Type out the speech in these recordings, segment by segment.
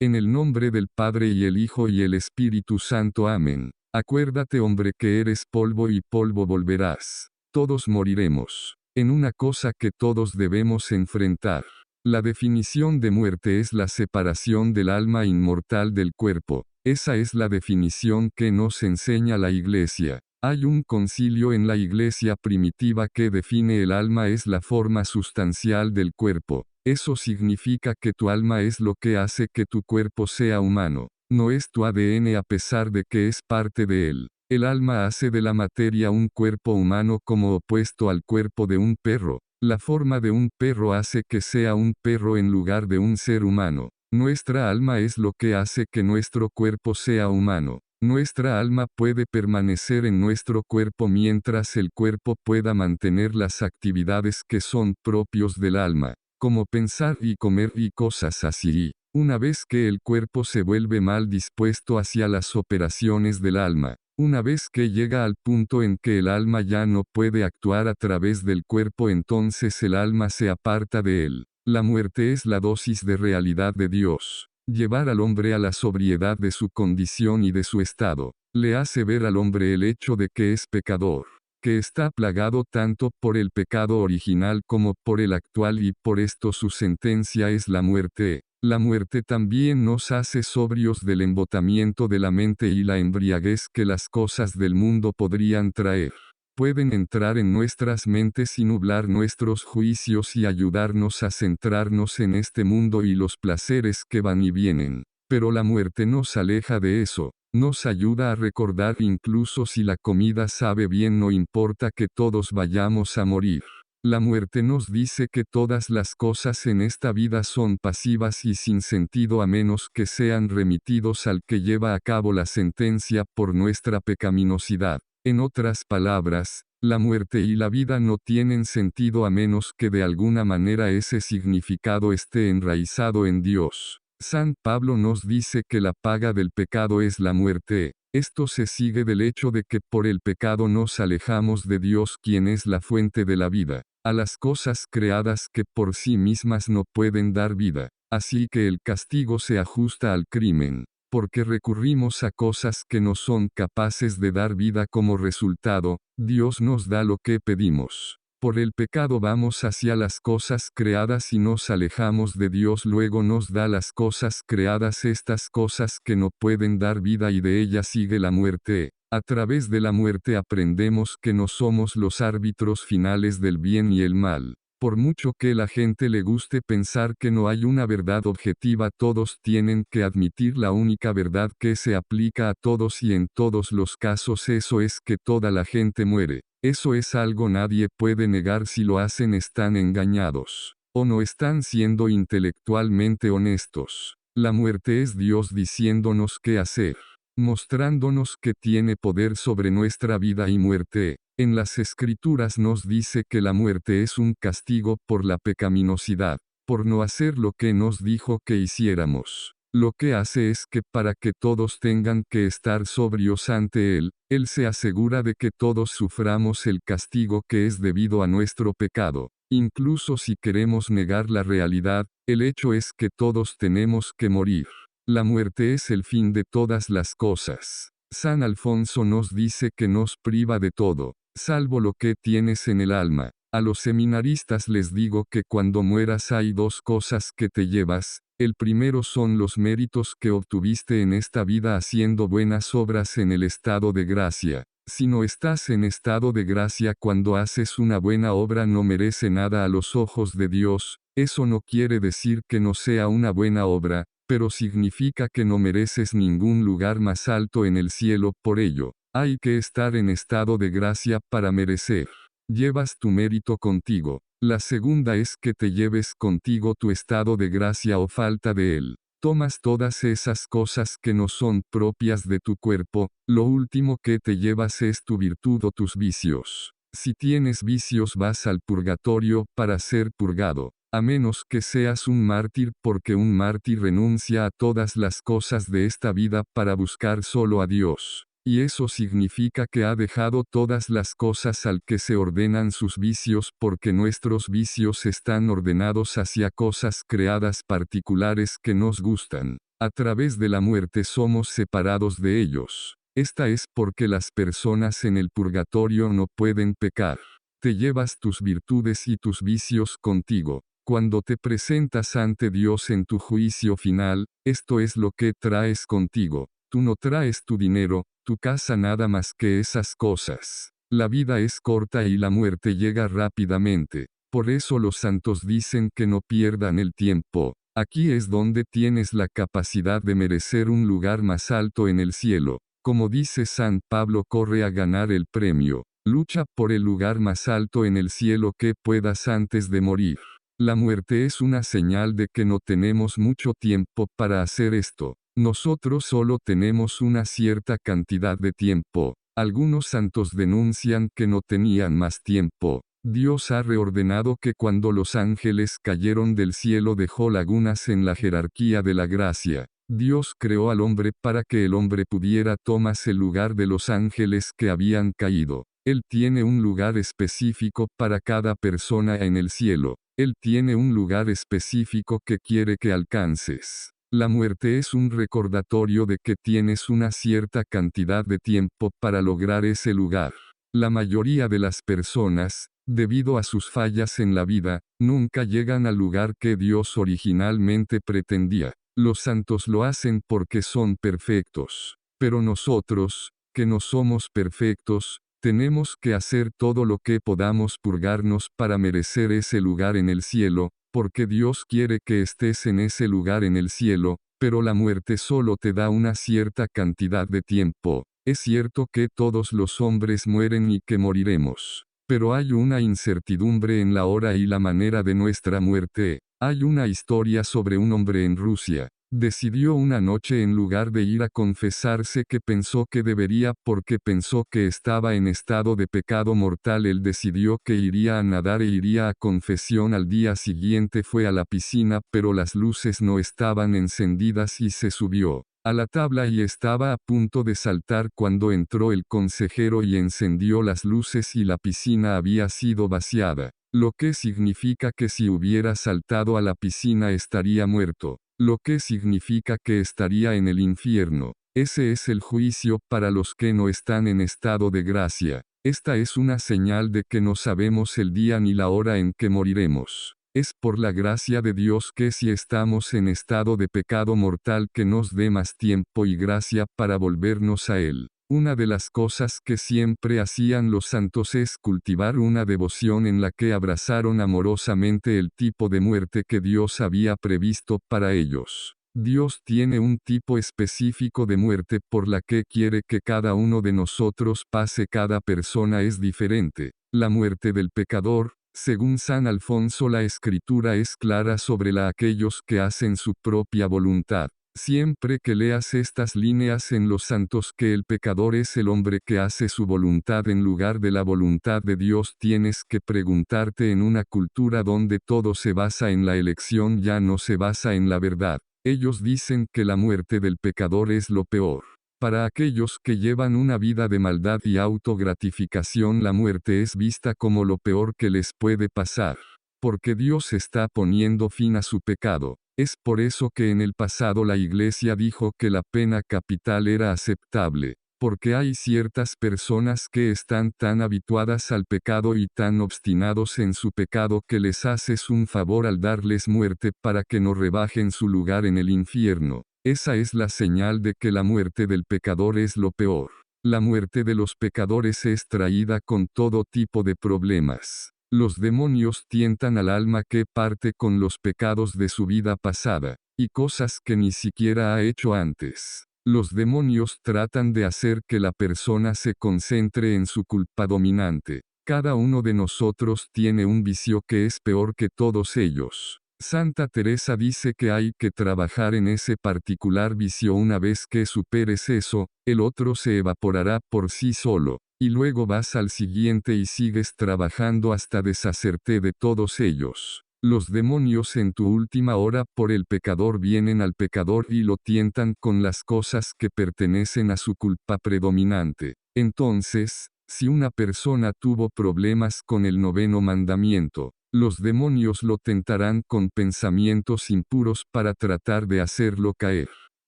En el nombre del Padre y el Hijo y el Espíritu Santo. Amén. Acuérdate, hombre, que eres polvo y polvo volverás. Todos moriremos. En una cosa que todos debemos enfrentar. La definición de muerte es la separación del alma inmortal del cuerpo. Esa es la definición que nos enseña la Iglesia. Hay un concilio en la Iglesia primitiva que define el alma es la forma sustancial del cuerpo. Eso significa que tu alma es lo que hace que tu cuerpo sea humano. No es tu ADN a pesar de que es parte de él. El alma hace de la materia un cuerpo humano como opuesto al cuerpo de un perro. La forma de un perro hace que sea un perro en lugar de un ser humano. Nuestra alma es lo que hace que nuestro cuerpo sea humano. Nuestra alma puede permanecer en nuestro cuerpo mientras el cuerpo pueda mantener las actividades que son propios del alma, como pensar y comer y cosas así. Una vez que el cuerpo se vuelve mal dispuesto hacia las operaciones del alma, una vez que llega al punto en que el alma ya no puede actuar a través del cuerpo, entonces el alma se aparta de él. La muerte es la dosis de realidad de Dios. Llevar al hombre a la sobriedad de su condición y de su estado, le hace ver al hombre el hecho de que es pecador, que está plagado tanto por el pecado original como por el actual, y por esto su sentencia es la muerte. La muerte también nos hace sobrios del embotamiento de la mente y la embriaguez que las cosas del mundo podrían traer. Pueden entrar en nuestras mentes y nublar nuestros juicios y ayudarnos a centrarnos en este mundo y los placeres que van y vienen. Pero la muerte nos aleja de eso, nos ayuda a recordar incluso si la comida sabe bien, no importa que todos vayamos a morir. La muerte nos dice que todas las cosas en esta vida son pasivas y sin sentido a menos que sean remitidos al que lleva a cabo la sentencia por nuestra pecaminosidad. En otras palabras, la muerte y la vida no tienen sentido a menos que de alguna manera ese significado esté enraizado en Dios. San Pablo nos dice que la paga del pecado es la muerte. Esto se sigue del hecho de que por el pecado nos alejamos de Dios, quien es la fuente de la vida, a las cosas creadas que por sí mismas no pueden dar vida. Así que el castigo se ajusta al crimen, porque recurrimos a cosas que no son capaces de dar vida. Como resultado, Dios nos da lo que pedimos. Por el pecado vamos hacia las cosas creadas y nos alejamos de Dios, luego nos da las cosas creadas, estas cosas que no pueden dar vida, y de ellas sigue la muerte. A través de la muerte aprendemos que no somos los árbitros finales del bien y el mal. Por mucho que la gente le guste pensar que no hay una verdad objetiva, todos tienen que admitir la única verdad que se aplica a todos y en todos los casos, eso es que toda la gente muere. Eso es algo nadie puede negar. Si lo hacen, están engañados, o no están siendo intelectualmente honestos. La muerte es Dios diciéndonos qué hacer, mostrándonos que tiene poder sobre nuestra vida y muerte. En las Escrituras nos dice que la muerte es un castigo por la pecaminosidad, por no hacer lo que nos dijo que hiciéramos. Lo que hace es que para que todos tengan que estar sobrios ante Él, Él se asegura de que todos suframos el castigo que es debido a nuestro pecado. Incluso si queremos negar la realidad, el hecho es que todos tenemos que morir. La muerte es el fin de todas las cosas. San Alfonso nos dice que nos priva de todo, salvo lo que tienes en el alma. A los seminaristas les digo que cuando mueras hay dos cosas que te llevas. El primero son los méritos que obtuviste en esta vida haciendo buenas obras en el estado de gracia. Si no estás en estado de gracia cuando haces una buena obra, no merece nada a los ojos de Dios. Eso no quiere decir que no sea una buena obra, pero significa que no mereces ningún lugar más alto en el cielo. Por ello, hay que estar en estado de gracia para merecer. Llevas tu mérito contigo. La segunda es que te lleves contigo tu estado de gracia o falta de él. Tomas todas esas cosas que no son propias de tu cuerpo. Lo último que te llevas es tu virtud o tus vicios. Si tienes vicios, vas al purgatorio para ser purgado. A menos que seas un mártir, porque un mártir renuncia a todas las cosas de esta vida para buscar solo a Dios. Y eso significa que ha dejado todas las cosas al que se ordenan sus vicios, porque nuestros vicios están ordenados hacia cosas creadas particulares que nos gustan. A través de la muerte somos separados de ellos. Esta es porque las personas en el purgatorio no pueden pecar. Te llevas tus virtudes y tus vicios contigo. Cuando te presentas ante Dios en tu juicio final, esto es lo que traes contigo. Tú no traes tu dinero, tu casa, nada más que esas cosas. La vida es corta y la muerte llega rápidamente. Por eso los santos dicen que no pierdan el tiempo. Aquí es donde tienes la capacidad de merecer un lugar más alto en el cielo. Como dice San Pablo, corre a ganar el premio. Lucha por el lugar más alto en el cielo que puedas antes de morir. La muerte es una señal de que no tenemos mucho tiempo para hacer esto. Nosotros solo tenemos una cierta cantidad de tiempo. Algunos santos denuncian que no tenían más tiempo. Dios ha reordenado que cuando los ángeles cayeron del cielo dejó lagunas en la jerarquía de la gracia. Dios creó al hombre para que el hombre pudiera tomar el lugar de los ángeles que habían caído. Él tiene un lugar específico para cada persona en el cielo. Él tiene un lugar específico que quiere que alcances. La muerte es un recordatorio de que tienes una cierta cantidad de tiempo para lograr ese lugar. La mayoría de las personas, debido a sus fallas en la vida, nunca llegan al lugar que Dios originalmente pretendía. Los santos lo hacen porque son perfectos. Pero nosotros, que no somos perfectos, tenemos que hacer todo lo que podamos purgarnos para merecer ese lugar en el cielo, porque Dios quiere que estés en ese lugar en el cielo, pero la muerte solo te da una cierta cantidad de tiempo. Es cierto que todos los hombres mueren y que moriremos. Pero hay una incertidumbre en la hora y la manera de nuestra muerte. Hay una historia sobre un hombre en Rusia. Decidió una noche, en lugar de ir a confesarse que pensó que debería porque pensó que estaba en estado de pecado mortal, él decidió que iría a nadar e iría a confesión. Al día siguiente fue a la piscina, pero las luces no estaban encendidas y se subió a la tabla y estaba a punto de saltar cuando entró el consejero y encendió las luces y la piscina había sido vaciada. Lo que significa que si hubiera saltado a la piscina estaría muerto. Lo que significa que estaría en el infierno. Ese es el juicio para los que no están en estado de gracia. Esta es una señal de que no sabemos el día ni la hora en que moriremos. Es por la gracia de Dios que si estamos en estado de pecado mortal que nos dé más tiempo y gracia para volvernos a Él. Una de las cosas que siempre hacían los santos es cultivar una devoción en la que abrazaron amorosamente el tipo de muerte que Dios había previsto para ellos. Dios tiene un tipo específico de muerte por la que quiere que cada uno de nosotros pase. Cada persona es diferente. La muerte del pecador, según San Alfonso, la escritura es clara sobre aquellos que hacen su propia voluntad. Siempre que leas estas líneas en los santos que el pecador es el hombre que hace su voluntad en lugar de la voluntad de Dios, tienes que preguntarte: en una cultura donde todo se basa en la elección, ya no se basa en la verdad. Ellos dicen que la muerte del pecador es lo peor. Para aquellos que llevan una vida de maldad y autogratificación, la muerte es vista como lo peor que les puede pasar. Porque Dios está poniendo fin a su pecado. Es por eso que en el pasado la Iglesia dijo que la pena capital era aceptable, porque hay ciertas personas que están tan habituadas al pecado y tan obstinados en su pecado que les haces un favor al darles muerte para que no rebajen su lugar en el infierno. Esa es la señal de que la muerte del pecador es lo peor. La muerte de los pecadores es traída con todo tipo de problemas. Los demonios tientan al alma que parte con los pecados de su vida pasada, y cosas que ni siquiera ha hecho antes. Los demonios tratan de hacer que la persona se concentre en su culpa dominante. Cada uno de nosotros tiene un vicio que es peor que todos ellos. Santa Teresa dice que hay que trabajar en ese particular vicio. Una vez que superes eso, el otro se evaporará por sí solo. Y luego vas al siguiente y sigues trabajando hasta deshacerte de todos ellos. Los demonios en tu última hora por el pecador vienen al pecador y lo tientan con las cosas que pertenecen a su culpa predominante. Entonces, si una persona tuvo problemas con el 9º mandamiento, los demonios lo tentarán con pensamientos impuros para tratar de hacerlo caer.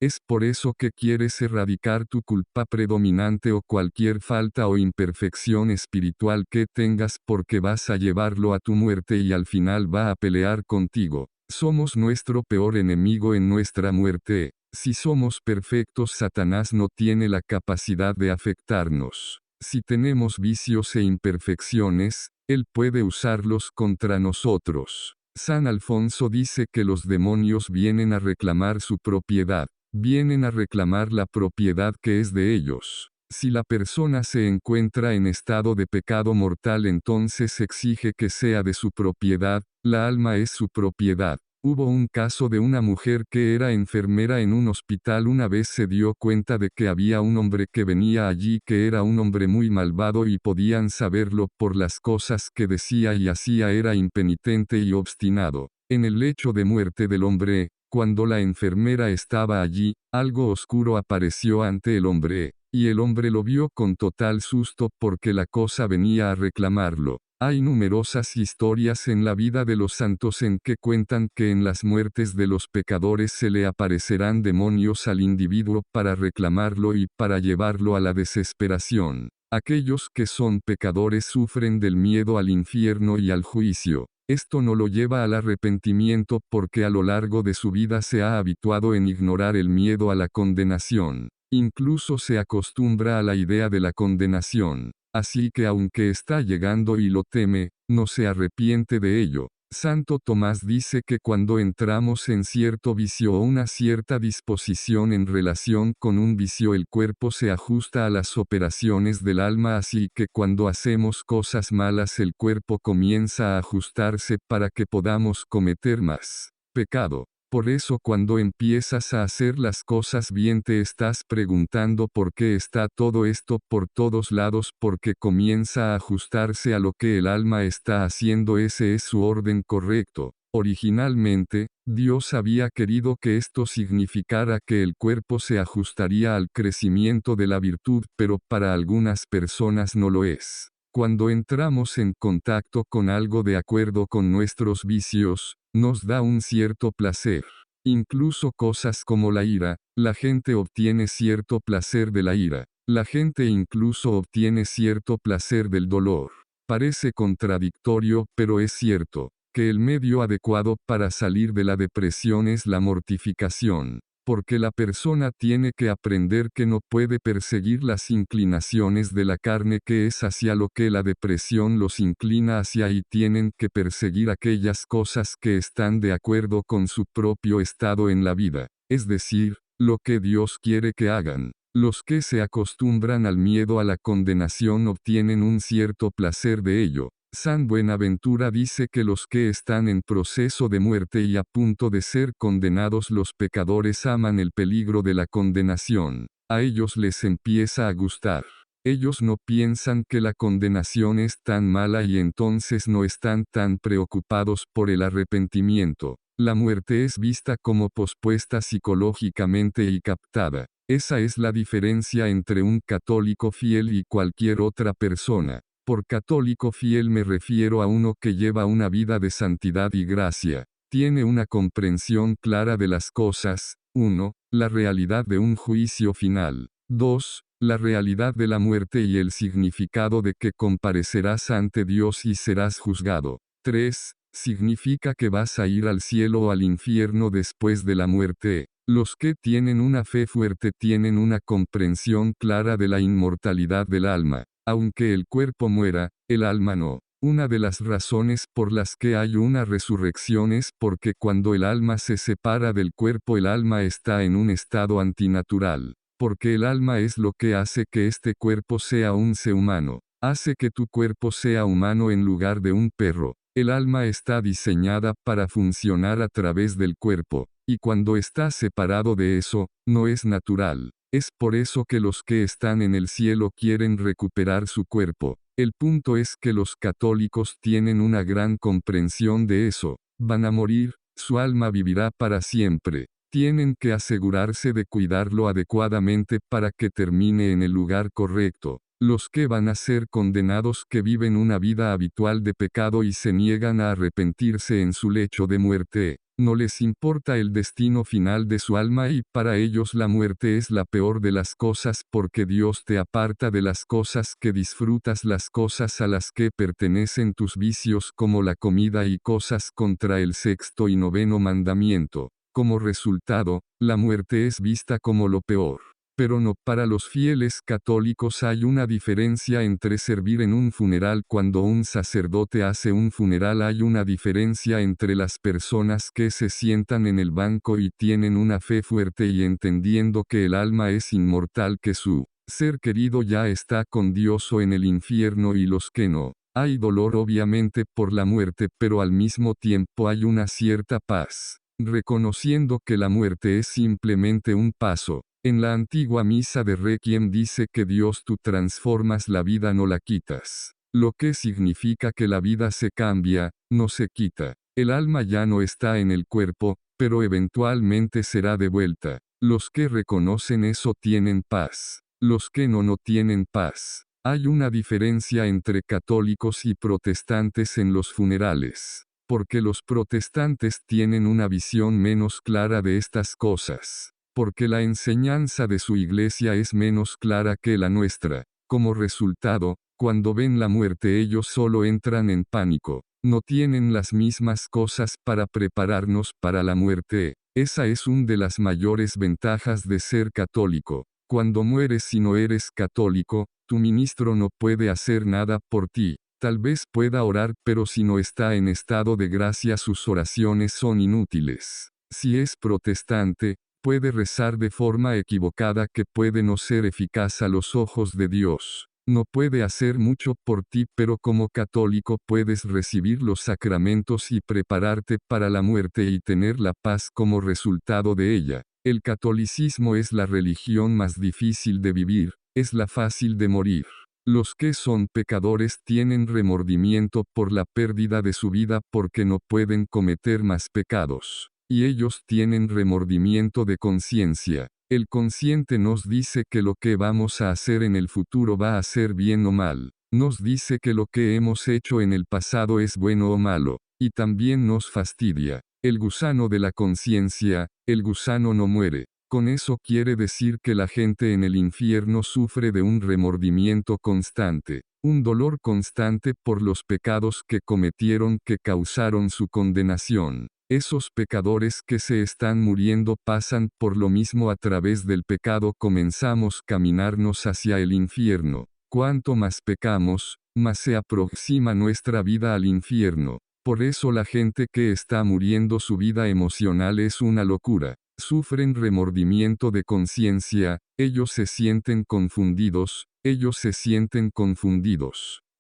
Es por eso que quieres erradicar tu culpa predominante o cualquier falta o imperfección espiritual que tengas porque vas a llevarlo a tu muerte y al final va a pelear contigo. Somos nuestro peor enemigo en nuestra muerte. Si somos perfectos, Satanás no tiene la capacidad de afectarnos. Si tenemos vicios e imperfecciones, él puede usarlos contra nosotros. San Alfonso dice que los demonios vienen a reclamar su propiedad. Vienen a reclamar la propiedad que es de ellos. Si la persona se encuentra en estado de pecado mortal, entonces exige que sea de su propiedad, la alma es su propiedad. Hubo un caso de una mujer que era enfermera en un hospital. Una vez se dio cuenta de que había un hombre que venía allí que era un hombre muy malvado y podían saberlo por las cosas que decía y hacía. Era impenitente y obstinado. En el lecho de muerte del hombre, cuando la enfermera estaba allí, algo oscuro apareció ante el hombre, y el hombre lo vio con total susto porque la cosa venía a reclamarlo. Hay numerosas historias en la vida de los santos en que cuentan que en las muertes de los pecadores se le aparecerán demonios al individuo para reclamarlo y para llevarlo a la desesperación. Aquellos que son pecadores sufren del miedo al infierno y al juicio. Esto no lo lleva al arrepentimiento porque a lo largo de su vida se ha habituado en ignorar el miedo a la condenación. Incluso se acostumbra a la idea de la condenación. Así que aunque está llegando y lo teme, no se arrepiente de ello. Santo Tomás dice que cuando entramos en cierto vicio o una cierta disposición en relación con un vicio, el cuerpo se ajusta a las operaciones del alma, así que cuando hacemos cosas malas el cuerpo comienza a ajustarse para que podamos cometer más pecado. Por eso cuando empiezas a hacer las cosas bien te estás preguntando por qué está todo esto por todos lados, porque comienza a ajustarse a lo que el alma está haciendo. Ese es su orden correcto. Originalmente, Dios había querido que esto significara que el cuerpo se ajustaría al crecimiento de la virtud, pero para algunas personas no lo es. Cuando entramos en contacto con algo de acuerdo con nuestros vicios, nos da un cierto placer. Incluso cosas como la ira, la gente obtiene cierto placer de la ira. La gente incluso obtiene cierto placer del dolor. Parece contradictorio, pero es cierto, que el medio adecuado para salir de la depresión es la mortificación. Porque la persona tiene que aprender que no puede perseguir las inclinaciones de la carne, que es hacia lo que la depresión los inclina hacia, y tienen que perseguir aquellas cosas que están de acuerdo con su propio estado en la vida, es decir, lo que Dios quiere que hagan. Los que se acostumbran al miedo a la condenación obtienen un cierto placer de ello. San Buenaventura dice que los que están en proceso de muerte y a punto de ser condenados, los pecadores, aman el peligro de la condenación. A ellos les empieza a gustar. Ellos no piensan que la condenación es tan mala y entonces no están tan preocupados por el arrepentimiento. La muerte es vista como pospuesta psicológicamente y captada. Esa es la diferencia entre un católico fiel y cualquier otra persona. Por católico fiel me refiero a uno que lleva una vida de santidad y gracia. Tiene una comprensión clara de las cosas. 1. La realidad de un juicio final. 2. La realidad de la muerte y el significado de que comparecerás ante Dios y serás juzgado. 3. Significa que vas a ir al cielo o al infierno después de la muerte. Los que tienen una fe fuerte tienen una comprensión clara de la inmortalidad del alma. Aunque el cuerpo muera, el alma no. Una de las razones por las que hay una resurrección es porque cuando el alma se separa del cuerpo, el alma está en un estado antinatural. Porque el alma es lo que hace que este cuerpo sea un ser humano. Hace que tu cuerpo sea humano en lugar de un perro. El alma está diseñada para funcionar a través del cuerpo, y cuando está separado de eso, no es natural. Es por eso que los que están en el cielo quieren recuperar su cuerpo. El punto es que los católicos tienen una gran comprensión de eso. Van a morir, su alma vivirá para siempre. Tienen que asegurarse de cuidarlo adecuadamente para que termine en el lugar correcto. Los que van a ser condenados, que viven una vida habitual de pecado y se niegan a arrepentirse en su lecho de muerte, No les importa el destino final de su alma y para ellos la muerte es la peor de las cosas porque Dios te aparta de las cosas que disfrutas, las cosas a las que pertenecen tus vicios como la comida y cosas contra el sexto y noveno mandamiento. Como resultado, la muerte es vista como lo peor. Pero no, para los fieles católicos hay una diferencia entre servir en un funeral cuando un sacerdote hace un funeral, hay una diferencia entre las personas que se sientan en el banco y tienen una fe fuerte y entendiendo que el alma es inmortal, que su ser querido ya está con Dios o en el infierno, y los que no. Hay dolor obviamente por la muerte, pero al mismo tiempo hay una cierta paz, reconociendo que la muerte es simplemente un paso. En la antigua misa de Requiem dice que Dios tú transformas la vida, no la quitas. Lo que significa que la vida se cambia, no se quita. El alma ya no está en el cuerpo, pero eventualmente será devuelta. Los que reconocen eso tienen paz. Los que no tienen paz. Hay una diferencia entre católicos y protestantes en los funerales, porque los protestantes tienen una visión menos clara de estas cosas, porque la enseñanza de su iglesia es menos clara que la nuestra. Como resultado, cuando ven la muerte ellos solo entran en pánico. No tienen las mismas cosas para prepararnos para la muerte. Esa es una de las mayores ventajas de ser católico. Cuando mueres si no eres católico, tu ministro no puede hacer nada por ti. Tal vez pueda orar, pero si no está en estado de gracia sus oraciones son inútiles. Si es protestante, puede rezar de forma equivocada que puede no ser eficaz a los ojos de Dios. No puede hacer mucho por ti, pero como católico puedes recibir los sacramentos y prepararte para la muerte y tener la paz como resultado de ella. El catolicismo es la religión más difícil de vivir, es la fácil de morir. Los que son pecadores tienen remordimiento por la pérdida de su vida porque no pueden cometer más pecados. Y ellos tienen remordimiento de conciencia. El consciente nos dice que lo que vamos a hacer en el futuro va a ser bien o mal. Nos dice que lo que hemos hecho en el pasado es bueno o malo. Y también nos fastidia. El gusano de la conciencia, el gusano no muere. Con eso quiere decir que la gente en el infierno sufre de un remordimiento constante, un dolor constante por los pecados que cometieron que causaron su condenación. Esos pecadores que se están muriendo pasan por lo mismo a través del pecado, comenzamos a caminarnos hacia el infierno. Cuanto más pecamos, más se aproxima nuestra vida al infierno. Por eso la gente que está muriendo su vida emocional es una locura. Sufren remordimiento de conciencia, ellos se sienten confundidos,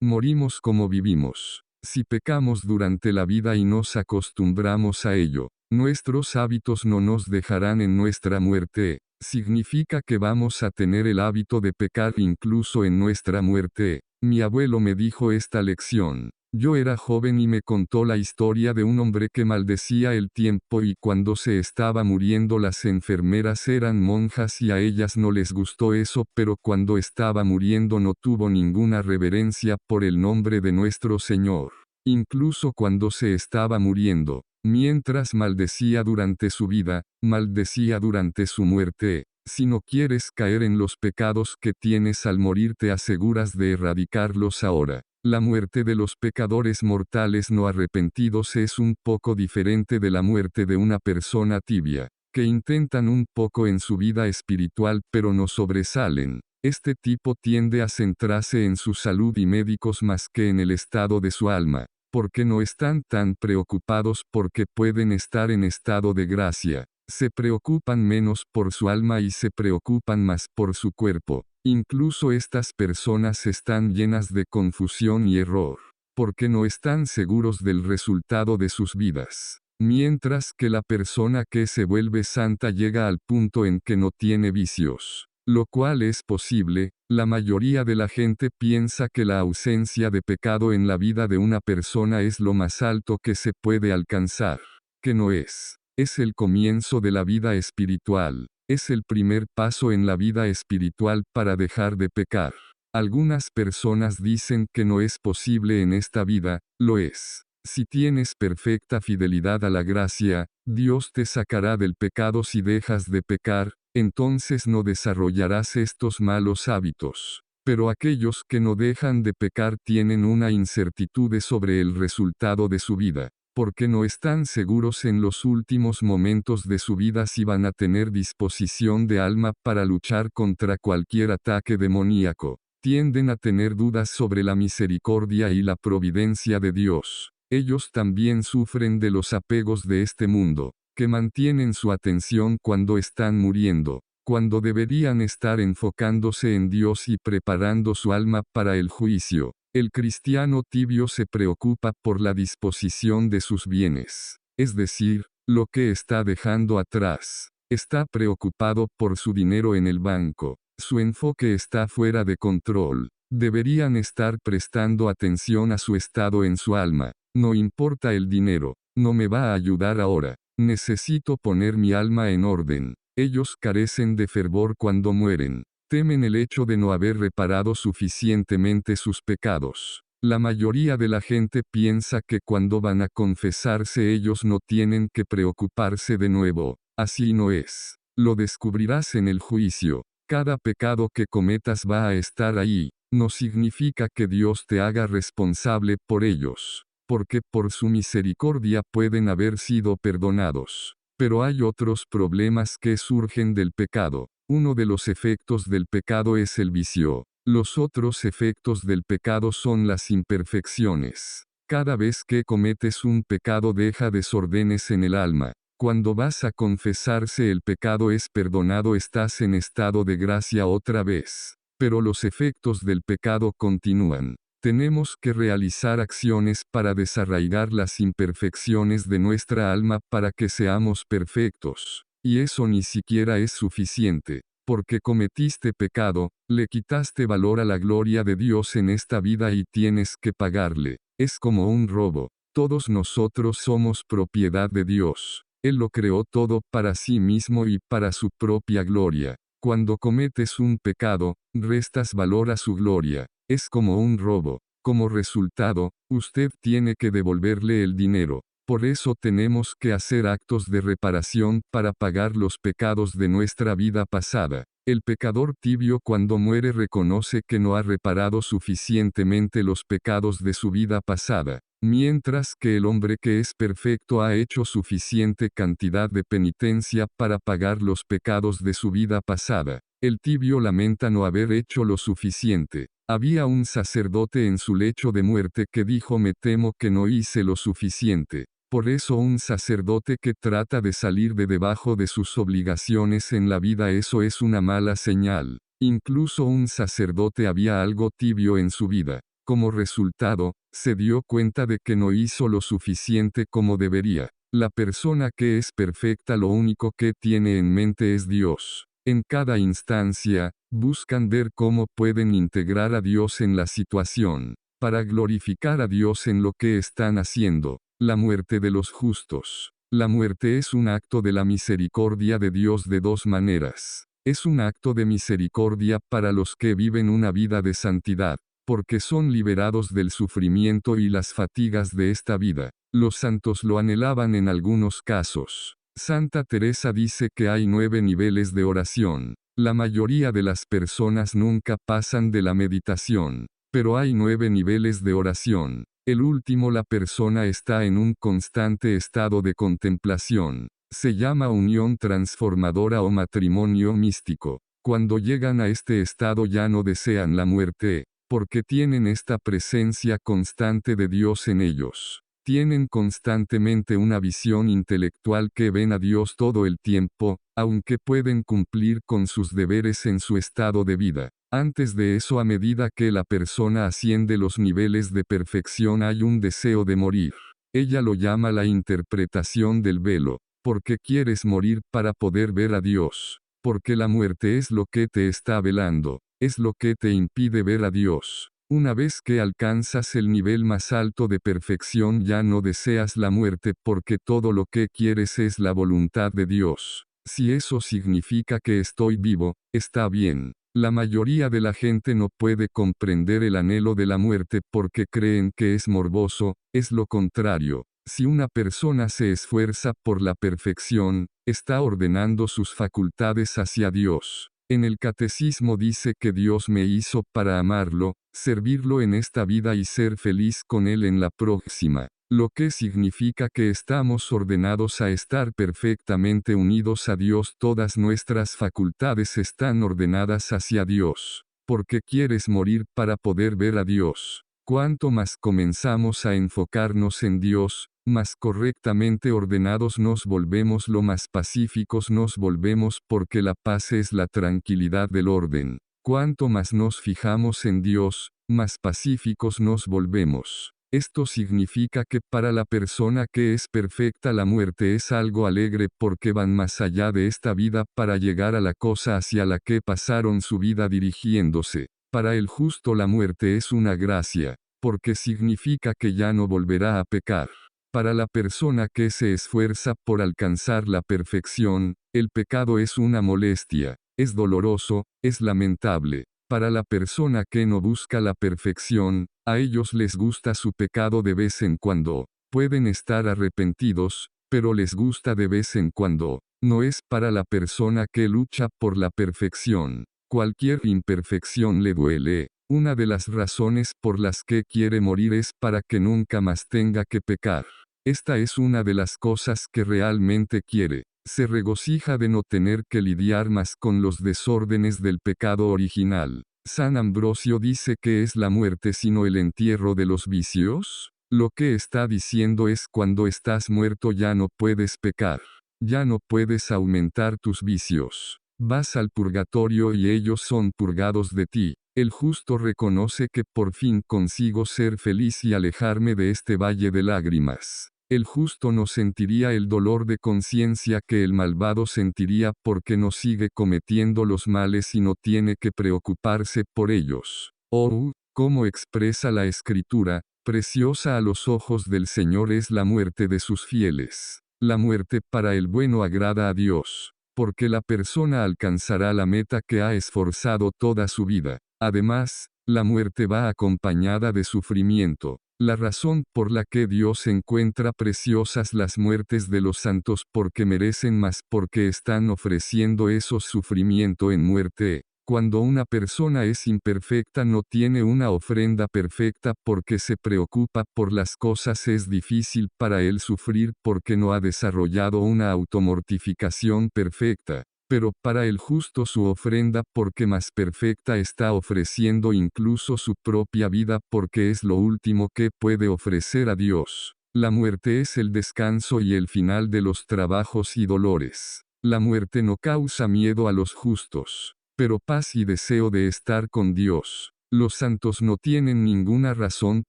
Morimos como vivimos. Si pecamos durante la vida y nos acostumbramos a ello, nuestros hábitos no nos dejarán en nuestra muerte. Significa que vamos a tener el hábito de pecar incluso en nuestra muerte. Mi abuelo me dijo esta lección. Yo era joven y me contó la historia de un hombre que maldecía el tiempo y cuando se estaba muriendo las enfermeras eran monjas y a ellas no les gustó eso, pero cuando estaba muriendo no tuvo ninguna reverencia por el nombre de nuestro Señor. Incluso cuando se estaba muriendo, mientras maldecía durante su vida, maldecía durante su muerte. Si no quieres caer en los pecados que tienes al morir, te aseguras de erradicarlos ahora. La muerte de los pecadores mortales no arrepentidos es un poco diferente de la muerte de una persona tibia, que intentan un poco en su vida espiritual pero no sobresalen. Este tipo tiende a centrarse en su salud y médicos más que en el estado de su alma, porque no están tan preocupados porque pueden estar en estado de gracia. Se preocupan menos por su alma y se preocupan más por su cuerpo. Incluso estas personas están llenas de confusión y error, porque no están seguros del resultado de sus vidas. Mientras que la persona que se vuelve santa llega al punto en que no tiene vicios, lo cual es posible. La mayoría de la gente piensa que la ausencia de pecado en la vida de una persona es lo más alto que se puede alcanzar, que no es. Es el comienzo de la vida espiritual. Es el primer paso en la vida espiritual para dejar de pecar. Algunas personas dicen que no es posible en esta vida, lo es. Si tienes perfecta fidelidad a la gracia, Dios te sacará del pecado si dejas de pecar, entonces no desarrollarás estos malos hábitos. Pero aquellos que no dejan de pecar tienen una incertidumbre sobre el resultado de su vida, porque no están seguros en los últimos momentos de su vida si van a tener disposición de alma para luchar contra cualquier ataque demoníaco. Tienden a tener dudas sobre la misericordia y la providencia de Dios. Ellos también sufren de los apegos de este mundo, que mantienen su atención cuando están muriendo, cuando deberían estar enfocándose en Dios y preparando su alma para el juicio. El cristiano tibio se preocupa por la disposición de sus bienes, es decir, lo que está dejando atrás. Está preocupado por su dinero en el banco. Su enfoque está fuera de control. Deberían estar prestando atención a su estado en su alma. No importa el dinero, no me va a ayudar ahora. Necesito poner mi alma en orden. Ellos carecen de fervor cuando mueren. Temen el hecho de no haber reparado suficientemente sus pecados. La mayoría de la gente piensa que cuando van a confesarse ellos no tienen que preocuparse de nuevo. Así no es. Lo descubrirás en el juicio. Cada pecado que cometas va a estar ahí. No significa que Dios te haga responsable por ellos, porque por su misericordia pueden haber sido perdonados. Pero hay otros problemas que surgen del pecado. Uno de los efectos del pecado es el vicio. Los otros efectos del pecado son las imperfecciones. Cada vez que cometes un pecado deja desórdenes en el alma. Cuando vas a confesarse el pecado es perdonado, estás en estado de gracia otra vez. Pero los efectos del pecado continúan. Tenemos que realizar acciones para desarraigar las imperfecciones de nuestra alma para que seamos perfectos. Y eso ni siquiera es suficiente. Porque cometiste pecado, le quitaste valor a la gloria de Dios en esta vida y tienes que pagarle. Es como un robo. Todos nosotros somos propiedad de Dios. Él lo creó todo para sí mismo y para su propia gloria. Cuando cometes un pecado, restas valor a su gloria. Es como un robo. Como resultado, usted tiene que devolverle el dinero. Por eso tenemos que hacer actos de reparación para pagar los pecados de nuestra vida pasada. El pecador tibio cuando muere reconoce que no ha reparado suficientemente los pecados de su vida pasada, mientras que el hombre que es perfecto ha hecho suficiente cantidad de penitencia para pagar los pecados de su vida pasada. El tibio lamenta no haber hecho lo suficiente. Había un sacerdote en su lecho de muerte que dijo: me temo que no hice lo suficiente. Por eso un sacerdote que trata de salir de debajo de sus obligaciones en la vida, eso es una mala señal. Incluso un sacerdote había algo tibio en su vida. Como resultado, se dio cuenta de que no hizo lo suficiente como debería. La persona que es perfecta lo único que tiene en mente es Dios. En cada instancia, buscan ver cómo pueden integrar a Dios en la situación, para glorificar a Dios en lo que están haciendo. La muerte de los justos. La muerte es un acto de la misericordia de Dios de dos maneras. Es un acto de misericordia para los que viven una vida de santidad, porque son liberados del sufrimiento y las fatigas de esta vida. Los santos lo anhelaban en algunos casos. Santa Teresa dice que hay 9 niveles de oración. La mayoría de las personas nunca pasan de la meditación, pero hay 9 niveles de oración. El último, la persona está en un constante estado de contemplación. Se llama unión transformadora o matrimonio místico. Cuando llegan a este estado ya no desean la muerte, porque tienen esta presencia constante de Dios en ellos. Tienen constantemente una visión intelectual que ven a Dios todo el tiempo, aunque pueden cumplir con sus deberes en su estado de vida. Antes de eso, a medida que la persona asciende los niveles de perfección, hay un deseo de morir. Ella lo llama la interpretación del velo, porque quieres morir para poder ver a Dios, porque la muerte es lo que te está velando, es lo que te impide ver a Dios. Una vez que alcanzas el nivel más alto de perfección ya no deseas la muerte porque todo lo que quieres es la voluntad de Dios. Si eso significa que estoy vivo, está bien. La mayoría de la gente no puede comprender el anhelo de la muerte porque creen que es morboso, es lo contrario. Si una persona se esfuerza por la perfección, está ordenando sus facultades hacia Dios. En el catecismo dice que Dios me hizo para amarlo, servirlo en esta vida y ser feliz con Él en la próxima, lo que significa que estamos ordenados a estar perfectamente unidos a Dios. Todas nuestras facultades están ordenadas hacia Dios, porque quieres morir para poder ver a Dios. Cuanto más comenzamos a enfocarnos en Dios, más correctamente ordenados nos volvemos, lo más pacíficos nos volvemos, porque la paz es la tranquilidad del orden. Cuanto más nos fijamos en Dios, más pacíficos nos volvemos. Esto significa que para la persona que es perfecta la muerte es algo alegre porque van más allá de esta vida para llegar a la cosa hacia la que pasaron su vida dirigiéndose. Para el justo la muerte es una gracia, porque significa que ya no volverá a pecar. Para la persona que se esfuerza por alcanzar la perfección, el pecado es una molestia, es doloroso, es lamentable. Para la persona que no busca la perfección, a ellos les gusta su pecado de vez en cuando. Pueden estar arrepentidos, pero les gusta de vez en cuando. No es para la persona que lucha por la perfección. Cualquier imperfección le duele. Una de las razones por las que quiere morir es para que nunca más tenga que pecar. Esta es una de las cosas que realmente quiere. Se regocija de no tener que lidiar más con los desórdenes del pecado original. San Ambrosio dice que es la muerte sino el entierro de los vicios. Lo que está diciendo es cuando estás muerto ya no puedes pecar. Ya no puedes aumentar tus vicios. Vas al purgatorio y ellos son purgados de ti. El justo reconoce que por fin consigo ser feliz y alejarme de este valle de lágrimas. El justo no sentiría el dolor de conciencia que el malvado sentiría porque no sigue cometiendo los males y no tiene que preocuparse por ellos. Oh, como expresa la Escritura, preciosa a los ojos del Señor es la muerte de sus fieles. La muerte para el bueno agrada a Dios, porque la persona alcanzará la meta que ha esforzado toda su vida. Además, la muerte va acompañada de sufrimiento. La razón por la que Dios encuentra preciosas las muertes de los santos porque merecen más porque están ofreciendo esos sufrimiento en muerte. Cuando una persona es imperfecta no tiene una ofrenda perfecta porque se preocupa por las cosas, es difícil para él sufrir porque no ha desarrollado una automortificación perfecta. Pero para el justo su ofrenda porque más perfecta está ofreciendo incluso su propia vida porque es lo último que puede ofrecer a Dios. La muerte es el descanso y el final de los trabajos y dolores. La muerte no causa miedo a los justos, pero paz y deseo de estar con Dios. Los santos no tienen ninguna razón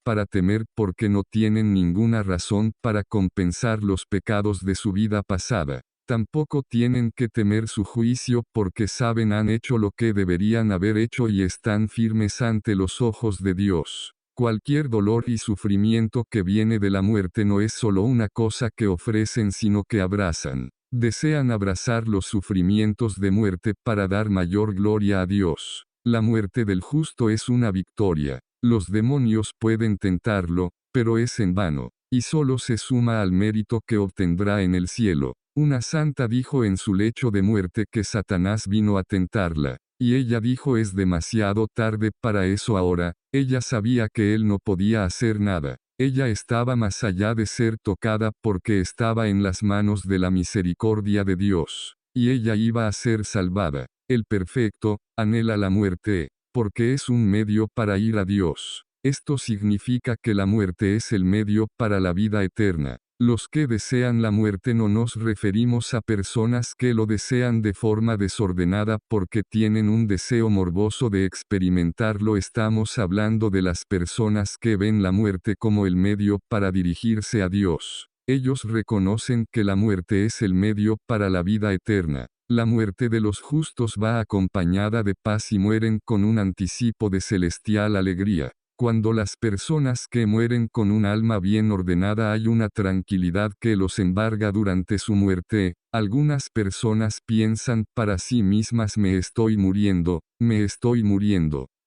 para temer porque no tienen ninguna razón para compensar los pecados de su vida pasada. Tampoco tienen que temer su juicio porque saben han hecho lo que deberían haber hecho y están firmes ante los ojos de Dios. Cualquier dolor y sufrimiento que viene de la muerte no es solo una cosa que ofrecen sino que abrazan. Desean abrazar los sufrimientos de muerte para dar mayor gloria a Dios. La muerte del justo es una victoria. Los demonios pueden tentarlo, pero es en vano, y solo se suma al mérito que obtendrá en el cielo. Una santa dijo en su lecho de muerte que Satanás vino a tentarla, y ella dijo es demasiado tarde para eso ahora. Ella sabía que él no podía hacer nada. Ella estaba más allá de ser tocada porque estaba en las manos de la misericordia de Dios, y ella iba a ser salvada. El perfecto anhela la muerte, porque es un medio para ir a Dios. Esto significa que la muerte es el medio para la vida eterna. Los que desean la muerte no nos referimos a personas que lo desean de forma desordenada porque tienen un deseo morboso de experimentarlo. Estamos hablando de las personas que ven la muerte como el medio para dirigirse a Dios. Ellos reconocen que la muerte es el medio para la vida eterna. La muerte de los justos va acompañada de paz y mueren con un anticipo de celestial alegría. Cuando las personas que mueren con un alma bien ordenada hay una tranquilidad que los embarga durante su muerte. Algunas personas piensan para sí mismas me estoy muriendo,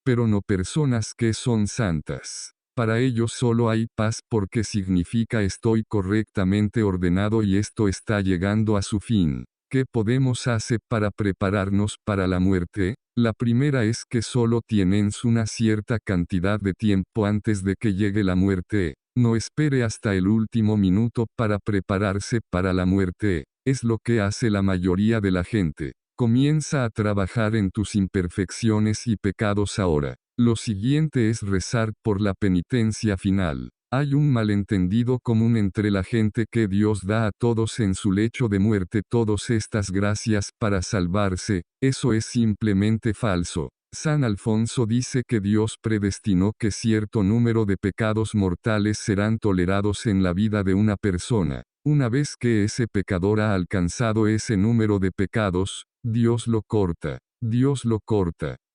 pero no personas que son santas. Para ellos solo hay paz porque significa estoy correctamente ordenado y esto está llegando a su fin. ¿Qué podemos hacer para prepararnos para la muerte? La primera es que solo tienes una cierta cantidad de tiempo antes de que llegue la muerte. No espere hasta el último minuto para prepararse para la muerte. Es lo que hace la mayoría de la gente. Comienza a trabajar en tus imperfecciones y pecados ahora. Lo siguiente es rezar por la penitencia final. Hay un malentendido común entre la gente que Dios da a todos en su lecho de muerte todas estas gracias para salvarse. Eso es simplemente falso. San Alfonso dice que Dios predestinó que cierto número de pecados mortales serán tolerados en la vida de una persona. Una vez que ese pecador ha alcanzado ese número de pecados, Dios lo corta.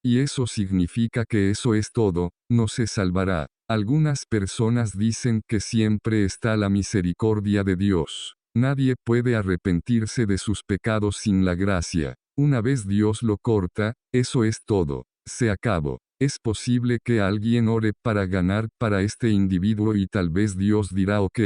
Y eso significa que eso es todo, no se salvará. Algunas personas dicen que siempre está la misericordia de Dios. Nadie puede arrepentirse de sus pecados sin la gracia. Una vez Dios lo corta, eso es todo. Se acabó. Es posible que alguien ore para ganar para este individuo y tal vez Dios dirá ok,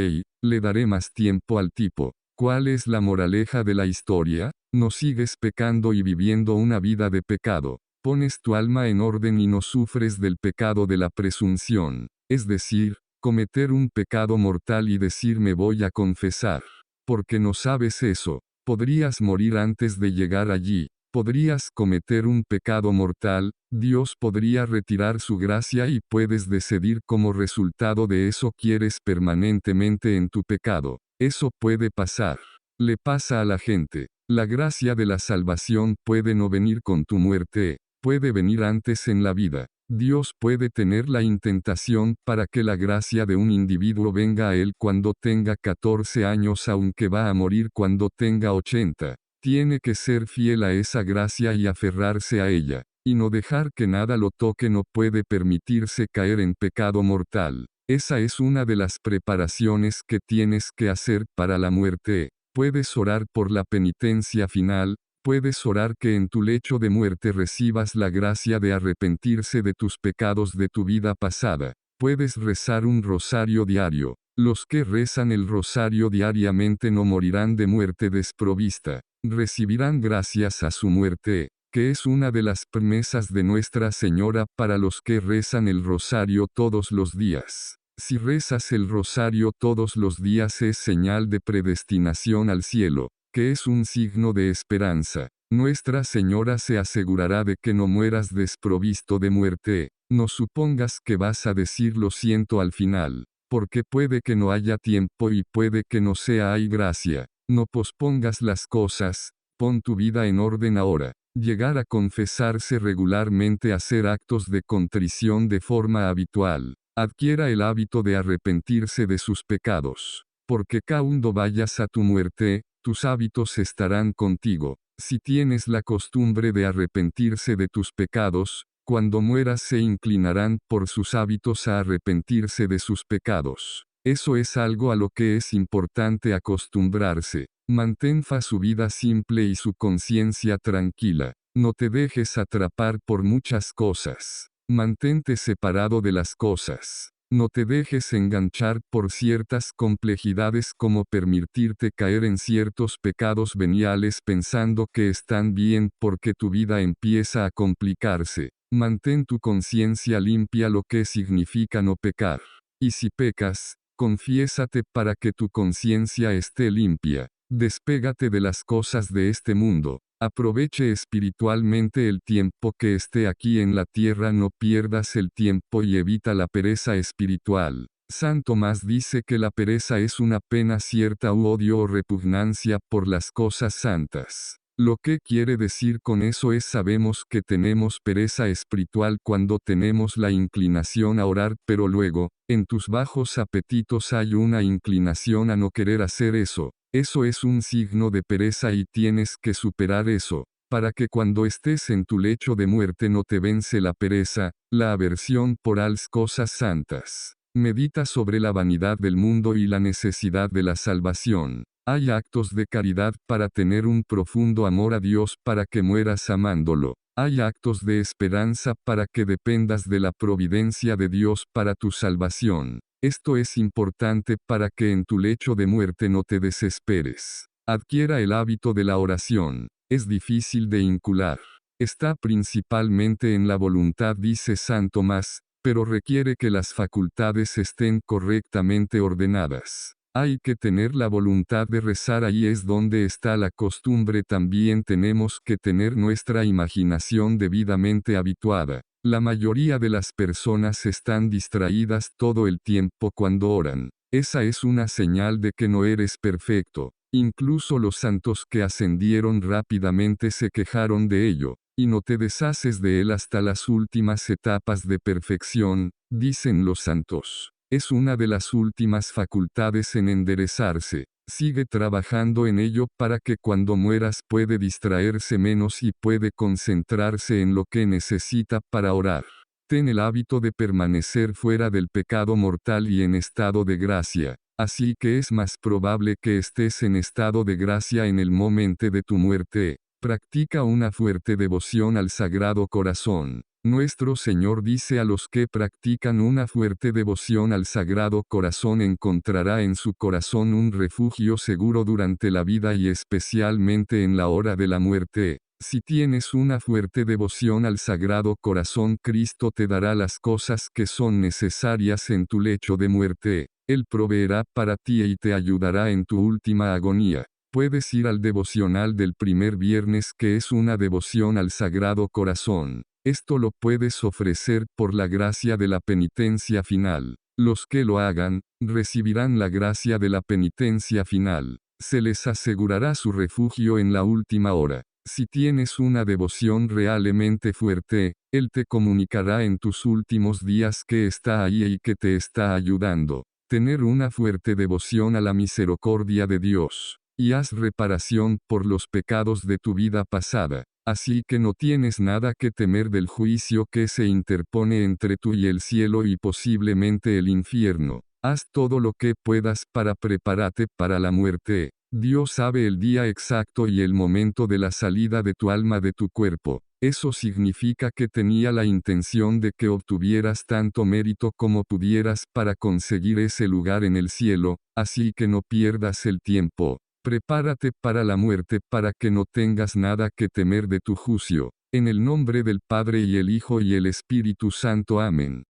le daré más tiempo al tipo. ¿Cuál es la moraleja de la historia? No sigues pecando y viviendo una vida de pecado. Pones tu alma en orden y no sufres del pecado de la presunción. Es decir, cometer un pecado mortal y decir me voy a confesar. Porque no sabes eso. Podrías morir antes de llegar allí. Podrías cometer un pecado mortal, Dios podría retirar su gracia y puedes decidir como resultado de eso quieres permanentemente en tu pecado. Eso puede pasar. Le pasa a la gente. La gracia de la salvación puede no venir con tu muerte, puede venir antes en la vida. Dios puede tener la intentación para que la gracia de un individuo venga a él cuando tenga 14 años aunque va a morir cuando tenga 80. Tiene que ser fiel a esa gracia y aferrarse a ella, y no dejar que nada lo toque. No puede permitirse caer en pecado mortal. Esa es una de las preparaciones que tienes que hacer para la muerte. Puedes orar por la penitencia final, puedes orar que en tu lecho de muerte recibas la gracia de arrepentirse de tus pecados de tu vida pasada. Puedes rezar un rosario diario. Los que rezan el rosario diariamente no morirán de muerte desprovista. Recibirán gracias a su muerte, que es una de las promesas de Nuestra Señora para los que rezan el rosario todos los días. Si rezas el rosario todos los días es señal de predestinación al cielo, que es un signo de esperanza. Nuestra Señora se asegurará de que no mueras desprovisto de muerte. No supongas que vas a decir lo siento al final, porque puede que no haya tiempo y puede que no sea hay gracia. No pospongas las cosas, pon tu vida en orden ahora. Llegar a confesarse regularmente, hacer actos de contrición de forma habitual. Adquiera el hábito de arrepentirse de sus pecados. Porque cuando vayas a tu muerte, tus hábitos estarán contigo. Si tienes la costumbre de arrepentirse de tus pecados, cuando mueras se inclinarán por sus hábitos a arrepentirse de sus pecados. Eso es algo a lo que es importante acostumbrarse. Mantén su vida simple y su conciencia tranquila. No te dejes atrapar por muchas cosas. Mantente separado de las cosas. No te dejes enganchar por ciertas complejidades como permitirte caer en ciertos pecados veniales pensando que están bien porque tu vida empieza a complicarse. Mantén tu conciencia limpia, lo que significa no pecar. Y si pecas, confiésate para que tu conciencia esté limpia. Despégate de las cosas de este mundo. Aproveche espiritualmente el tiempo que esté aquí en la tierra, no pierdas el tiempo y evita la pereza espiritual. San Tomás dice que la pereza es una pena cierta u odio o repugnancia por las cosas santas. Lo que quiere decir con eso es sabemos que tenemos pereza espiritual cuando tenemos la inclinación a orar, pero luego, en tus bajos apetitos hay una inclinación a no querer hacer eso. Eso es un signo de pereza y tienes que superar eso. para que cuando estés en tu lecho de muerte no te vence la pereza, la aversión por las cosas santas. Medita sobre la vanidad del mundo y la necesidad de la salvación. Hay actos de caridad para tener un profundo amor a Dios para que mueras amándolo. Hay actos de esperanza para que dependas de la providencia de Dios para tu salvación. Esto es importante para que en tu lecho de muerte no te desesperes. Adquiera el hábito de la oración. Es difícil de incular. Está principalmente en la voluntad, dice San Tomás, pero requiere que las facultades estén correctamente ordenadas. Hay que tener la voluntad de rezar, ahí es donde está la costumbre. También tenemos que tener nuestra imaginación debidamente habituada. La mayoría de las personas están distraídas todo el tiempo cuando oran. Esa es una señal de que no eres perfecto. Incluso los santos que ascendieron rápidamente se quejaron de ello, y no te deshaces de él hasta las últimas etapas de perfección, dicen los santos. Es una de las últimas facultades en enderezarse. Sigue trabajando en ello para que cuando mueras puede distraerse menos y puede concentrarse en lo que necesita para orar. Ten el hábito de permanecer fuera del pecado mortal y en estado de gracia. Así que es más probable que estés en estado de gracia en el momento de tu muerte. Practica una fuerte devoción al Sagrado Corazón. Nuestro Señor dice a los que practican una fuerte devoción al Sagrado Corazón encontrará en su corazón un refugio seguro durante la vida y especialmente en la hora de la muerte. Si tienes una fuerte devoción al Sagrado Corazón, Cristo te dará las cosas que son necesarias en tu lecho de muerte. Él proveerá para ti y te ayudará en tu última agonía. Puedes ir al devocional del primer viernes, que es una devoción al Sagrado Corazón. Esto lo puedes ofrecer por la gracia de la penitencia final. Los que lo hagan, recibirán la gracia de la penitencia final. Se les asegurará su refugio en la última hora. Si tienes una devoción realmente fuerte, Él te comunicará en tus últimos días que está ahí y que te está ayudando. Tener una fuerte devoción a la misericordia de Dios. Y haz reparación por los pecados de tu vida pasada. Así que no tienes nada que temer del juicio que se interpone entre tú y el cielo y posiblemente el infierno. Haz todo lo que puedas para prepararte para la muerte. Dios sabe el día exacto y el momento de la salida de tu alma de tu cuerpo. Eso significa que tenía la intención de que obtuvieras tanto mérito como pudieras para conseguir ese lugar en el cielo, así que no pierdas el tiempo. Prepárate para la muerte para que no tengas nada que temer de tu juicio. En el nombre del Padre y el Hijo y el Espíritu Santo. Amén.